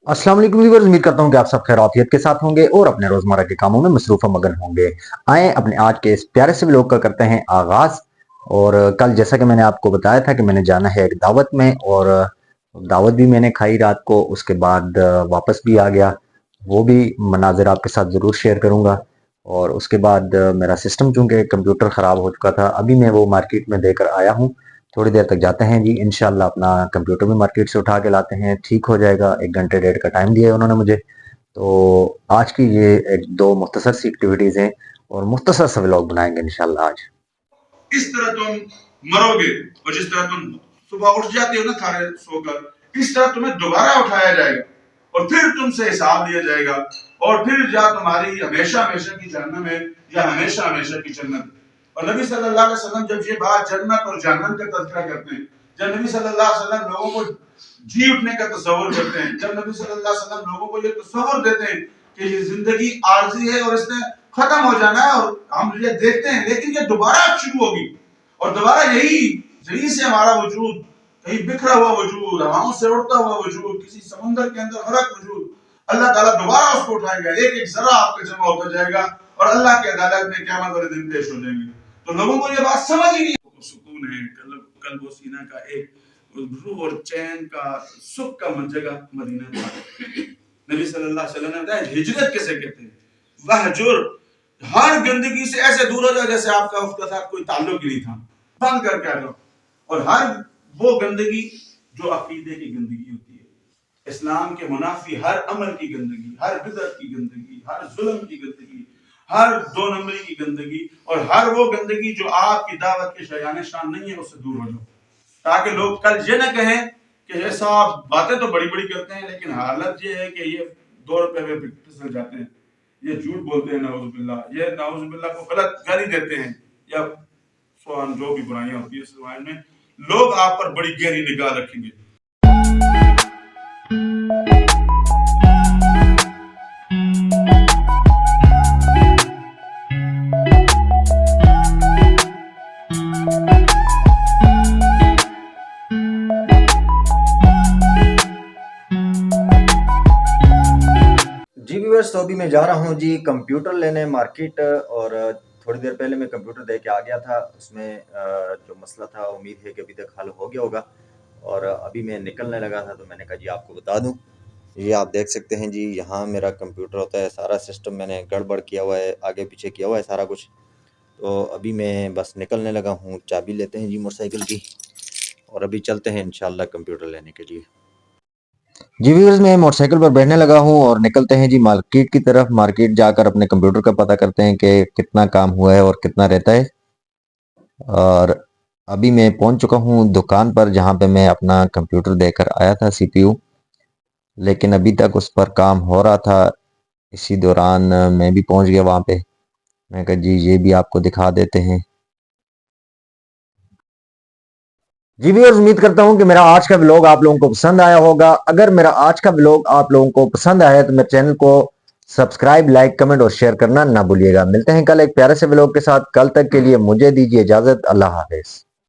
अस्सलाम वालेकुम व्यूअर्स, उम्मीद करता हूँ कि आप सब खैरियत के साथ होंगे और अपने रोजमर्रा के कामों में मसरूफ मगन होंगे। आए अपने आज के इस प्यारे से व्लॉग का करते हैं आगाज। और कल जैसा कि मैंने आपको बताया था कि मैंने जाना है एक दावत में, और दावत भी मैंने खाई रात को, उसके बाद वापस भी आ गया। वो भी मनाजिर आपके साथ ज़रूर शेयर करूँगा। और उसके बाद मेरा सिस्टम चूँकि कंप्यूटर ख़राब हो चुका था, अभी मैं वो मार्केट में देकर आया हूँ। थोड़ी देर तक जाते हैं जी, इंशाल्लाह अपना कंप्यूटर भी मार्केट से उठा के लाते हैं, ठीक हो जाएगा। 1 घंटे डेढ़ का टाइम दिया है उन्होंने मुझे। तो आज की ये एक दो मुख्तसर सी एक्टिविटीज़ हैं और मुख्तसर सा व्लॉग बनाएंगे इंशाल्लाह आज। इस तरह तुम मरोगे, और जिस तरह तुम सुबह उठ जाते हो ना खाने सोकर, इस तरह तुम्हें दोबारा उठाया जाएगा और फिर तुमसे हिसाब लिया जाएगा, और फिर या तुम्हारी हमेशा हमेशा की जन्नत में या हमेशा हमेशा की जन्नत। और नबी सल्लल्लाहु अलैहि वसल्लम जब ये बात जन्नत और जहन्नम का तज़किरा करते हैं, जब नबी सल्लल्लाहु अलैहि वसल्लम लोगों को जी उठने का तस्वर करते हैं, जब नबी सल्लल्लाहु अलैहि वसल्लम लोगों को ये तस्वर देते हैं कि ये जिंदगी आरजी है और इसने खत्म हो जाना है और हम ये देखते हैं, लेकिन ये दोबारा शुरू होगी और दोबारा यही से हमारा वजूद, कहीं बिखरा हुआ वजूद, हवाओं से उड़ता हुआ वजूद, किसी समुंदर के अंदर गरक वजूद, अल्लाह ताला दोबारा उसको उठाएगा, एक एक जरा आपका जमा होता जाएगा और अल्लाह की अदालत में क़यामत वाले दिन पेश हो जाएंगे। तो लोगों को ये बात समझ ही नहीं है। सुकून है, कल्ब व सीना का एक रूह और चैन का सुख का जगह मदीना था। नबी सल्लल्लाहु अलैहि वसल्लम ने बताया हिजरत किसे कहते हैं। वहजुर, हर गंदगी से ऐसे दूर हो जाओ जैसे आपका उसके साथ कोई ताल्लुक ही नहीं था, बंद करके आ जाओ। और हर वो गंदगी जो अकीदे की गंदगी होती है, इस्लाम के मुनाफी हर अमल की गंदगी, हर बिदअत की गंदगी, हर जुल्म की गंदगी, हर दो नंबरी की गंदगी, और हर वो गंदगी जो आपकी दावत के शयान शान नहीं है, उससे दूर हो जाओ, ताकि लोग कल ये न कहें कि ये साहब बातें तो बड़ी बड़ी करते हैं लेकिन हालत ये है कि ये 2 रुपए में फिसल जाते हैं, ये झूठ बोलते हैं, नाउजुबिल्लाह, ये नाउजुबिल्लाह को गलत गाली देते हैं, या स्वान जो भी बुराइयां होती है समाज में, लोग आप पर बड़ी गहरी निगाह रखेंगे। जी व्यूअर्स, तो अभी मैं जा रहा हूँ जी कंप्यूटर लेने मार्केट। और थोड़ी देर पहले मैं कंप्यूटर दे के आ गया था। उसमें जो मसला था उम्मीद है कि अभी तक हल हो गया होगा। और अभी मैं निकलने लगा था तो मैंने कहा जी आपको बता दूं। ये आप देख सकते हैं जी, यहाँ मेरा कंप्यूटर होता है, सारा सिस्टम मैंने गड़बड़ किया हुआ है, आगे पीछे किया हुआ है सारा कुछ। तो अभी मैं बस निकलने लगा हूँ, चाबी लेते हैं जी मोटरसाइकिल की और अभी चलते हैं इंशाल्लाह कंप्यूटर लेने के लिए। जी व्यूअर्स, मैं मोटरसाइकिल पर बैठने लगा हूँ और निकलते हैं जी मार्केट की तरफ। मार्केट जाकर अपने कंप्यूटर का पता करते हैं कि कितना काम हुआ है और कितना रहता है। और अभी मैं पहुंच चुका हूँ दुकान पर जहाँ पे मैं अपना कंप्यूटर देकर आया था, सीपीयू, लेकिन अभी तक उस पर काम हो रहा था। इसी दौरान मैं भी पहुंच गया वहाँ पे। मैं कहा जी ये भी आपको दिखा देते हैं। जी व्यूअर्स, उम्मीद करता हूं कि मेरा आज का व्लॉग आप लोगों को पसंद आया होगा। अगर मेरा आज का व्लॉग आप लोगों को पसंद आया तो मेरे चैनल को सब्सक्राइब, लाइक, कमेंट और शेयर करना ना भूलिएगा। मिलते हैं कल एक प्यारे से व्लॉग के साथ। कल तक के लिए मुझे दीजिए इजाजत। अल्लाह हाफिज।